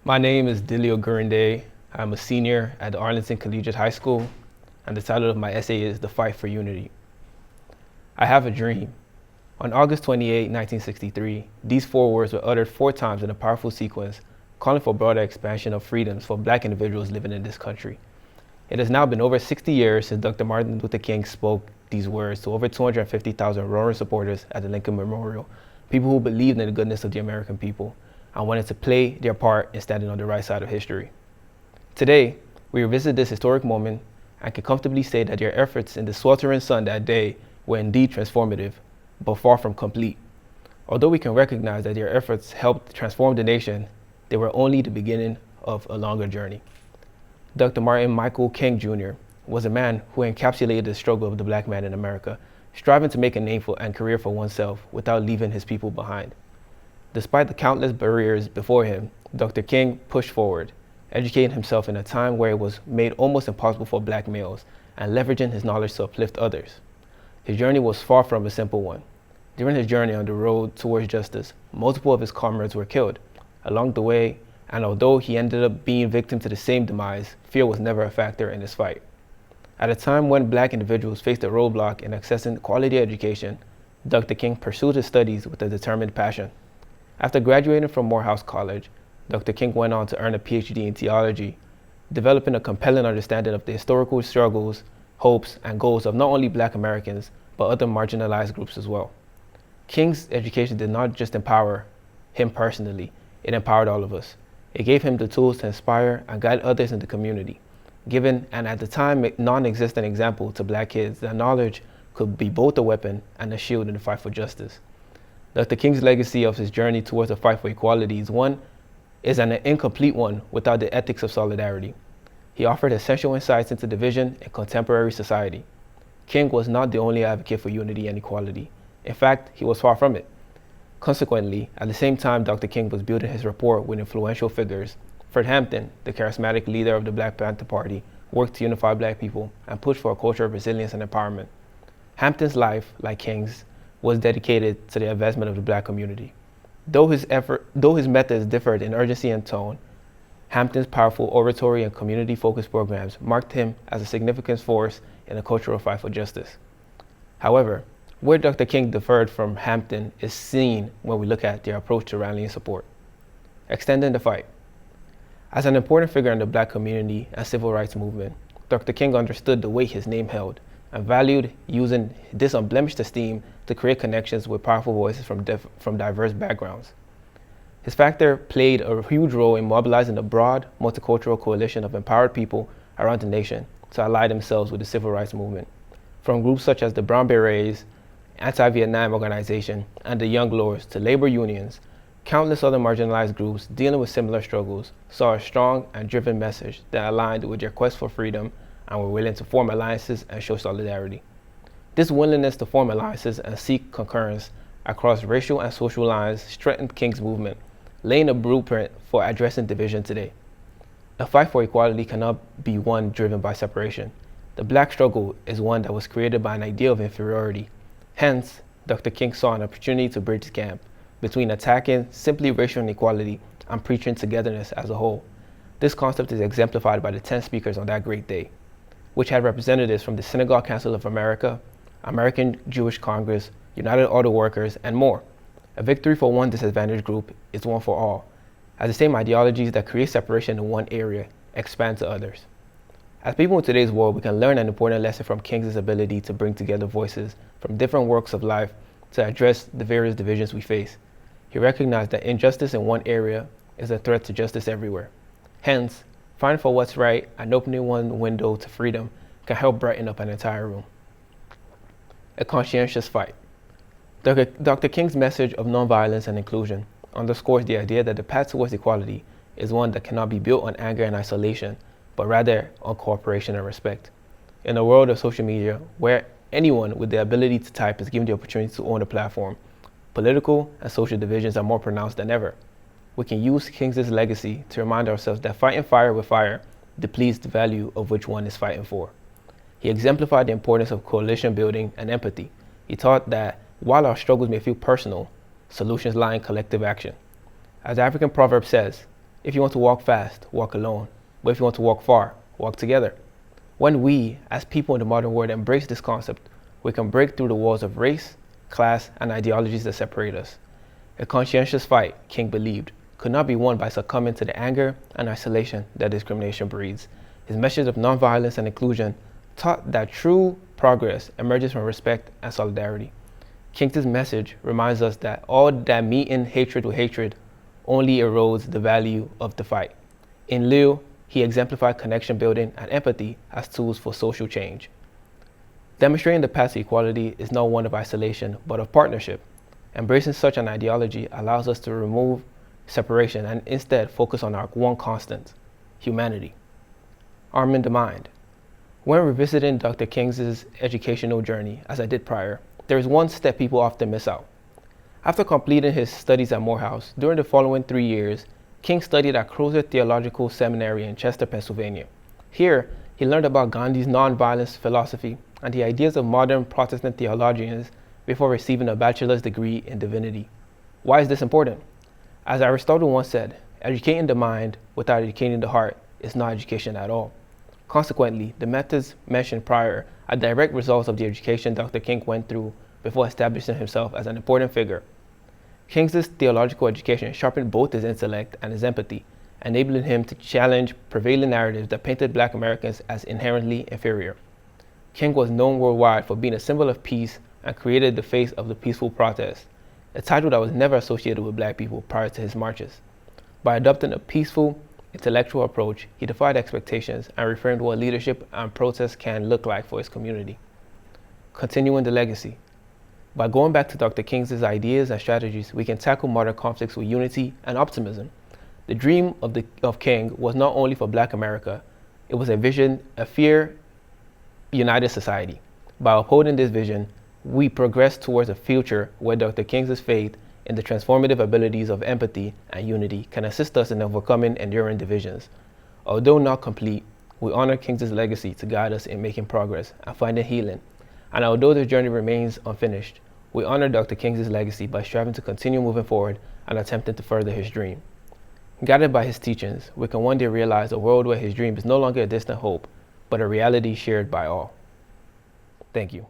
My name is Dilly Ogunrinde. I'm a senior at the Arlington Collegiate High School, and the title of my essay is The Fight for Unity. I have a dream. On August 28, 1963, these four words were uttered 4 times in a powerful sequence, calling for broader expansion of freedoms for Black individuals living in this country. It has now been over 60 years since Dr. Martin Luther King spoke these words to over 250,000 roaring supporters at the Lincoln Memorial, people who believed in the goodness of the American people and wanted to play their part in standing on the right side of history. Today, we revisit this historic moment and can comfortably say that their efforts in the sweltering sun that day were indeed transformative, but far from complete. Although we can recognize that their efforts helped transform the nation, they were only the beginning of a longer journey. Dr. Martin Michael King Jr. was a man who encapsulated the struggle of the Black man in America, striving to make a name and career for oneself without leaving his people behind. Despite the countless barriers before him, Dr. King pushed forward, educating himself in a time where it was made almost impossible for Black males, and leveraging his knowledge to uplift others. His journey was far from a simple one. During his journey on the road towards justice, multiple of his comrades were killed. Along the way, and although he ended up being victim to the same demise, fear was never a factor in his fight. At a time when Black individuals faced a roadblock in accessing quality education, Dr. King pursued his studies with a determined passion. After graduating from Morehouse College, Dr. King went on to earn a PhD in theology, developing a compelling understanding of the historical struggles, hopes, and goals of not only Black Americans, but other marginalized groups as well. King's education did not just empower him personally, it empowered all of us. It gave him the tools to inspire and guide others in the community, giving an at the time non-existent example to Black kids that knowledge could be both a weapon and a shield in the fight for justice. Dr. King's legacy of his journey towards the fight for equality is an incomplete one without the ethics of solidarity. He offered essential insights into division in contemporary society. King was not the only advocate for unity and equality. In fact, he was far from it. Consequently, at the same time Dr. King was building his rapport with influential figures, Fred Hampton, the charismatic leader of the Black Panther Party, worked to unify Black people and push for a culture of resilience and empowerment. Hampton's life, like King's, was dedicated to the advancement of the Black community. Though his methods differed in urgency and tone, Hampton's powerful oratory and community-focused programs marked him as a significant force in the cultural fight for justice. However, where Dr. King differed from Hampton is seen when we look at their approach to rallying support. Extending the fight. As an important figure in the Black community and civil rights movement, Dr. King understood the weight his name held and valued using this unblemished esteem to create connections with powerful voices from diverse backgrounds. His factor played a huge role in mobilizing a broad, multicultural coalition of empowered people around the nation to ally themselves with the civil rights movement. From groups such as the Brown Berets, Anti-Vietnam Organization, and the Young Lords to labor unions, countless other marginalized groups dealing with similar struggles saw a strong and driven message that aligned with their quest for freedom and were willing to form alliances and show solidarity. This willingness to form alliances and seek concurrence across racial and social lines strengthened King's movement, laying a blueprint for addressing division today. A fight for equality cannot be one driven by separation. The Black struggle is one that was created by an idea of inferiority. Hence, Dr. King saw an opportunity to bridge the gap between attacking simply racial inequality and preaching togetherness as a whole. This concept is exemplified by the 10 speakers on that great day, which had representatives from the Synagogue Council of America, American Jewish Congress, United Auto Workers, and more. A victory for one disadvantaged group is one for all, as the same ideologies that create separation in one area expand to others. As people in today's world, we can learn an important lesson from King's ability to bring together voices from different walks of life to address the various divisions we face. He recognized that injustice in one area is a threat to justice everywhere. Hence, fighting for what's right and opening one window to freedom can help brighten up an entire room. A conscientious fight. Dr. King's message of nonviolence and inclusion underscores the idea that the path towards equality is one that cannot be built on anger and isolation, but rather on cooperation and respect. In a world of social media, where anyone with the ability to type is given the opportunity to own a platform, political and social divisions are more pronounced than ever. We can use King's legacy to remind ourselves that fighting fire with fire depletes the value of which one is fighting for. He exemplified the importance of coalition building and empathy. He taught that while our struggles may feel personal, solutions lie in collective action. As the African proverb says, If you want to walk fast, walk alone. But if you want to walk far, walk together. When we, as people in the modern world, embrace this concept, we can break through the walls of race, class, and ideologies that separate us. A conscientious fight, King believed, could not be won by succumbing to the anger and isolation that discrimination breeds. His message of nonviolence and inclusion taught that true progress emerges from respect and solidarity. King's message reminds us that all that meeting hatred with hatred only erodes the value of the fight. In lieu, he exemplified connection building and empathy as tools for social change. Demonstrating the path to equality is not one of isolation, but of partnership. Embracing such an ideology allows us to remove separation and instead focus on our one constant, humanity. Arming the mind. When revisiting Dr. King's educational journey, as I did prior, there is one step people often miss out. After completing his studies at Morehouse, during the following 3 years, King studied at Crozer Theological Seminary in Chester, Pennsylvania. Here, he learned about Gandhi's nonviolence philosophy and the ideas of modern Protestant theologians before receiving a bachelor's degree in divinity. Why is this important? As Aristotle once said, educating the mind without educating the heart is not education at all. Consequently, the methods mentioned prior are direct results of the education Dr. King went through before establishing himself as an important figure. King's theological education sharpened both his intellect and his empathy, enabling him to challenge prevailing narratives that painted Black Americans as inherently inferior. King was known worldwide for being a symbol of peace and created the face of the peaceful protest, a title that was never associated with Black people prior to his marches. By adopting a peaceful, intellectual approach, he defied expectations and reframed what leadership and protest can look like for his community. Continuing the legacy. By going back to Dr. King's ideas and strategies, we can tackle modern conflicts with unity and optimism. The dream of King was not only for Black America, it was a vision, a united society. By upholding this vision, we progress towards a future where Dr. King's faith in the transformative abilities of empathy and unity can assist us in overcoming enduring divisions. Although not complete, we honor King's legacy to guide us in making progress and finding healing. And although this journey remains unfinished, we honor Dr. King's legacy by striving to continue moving forward and attempting to further his dream. Guided by his teachings, we can one day realize a world where his dream is no longer a distant hope, but a reality shared by all. Thank you.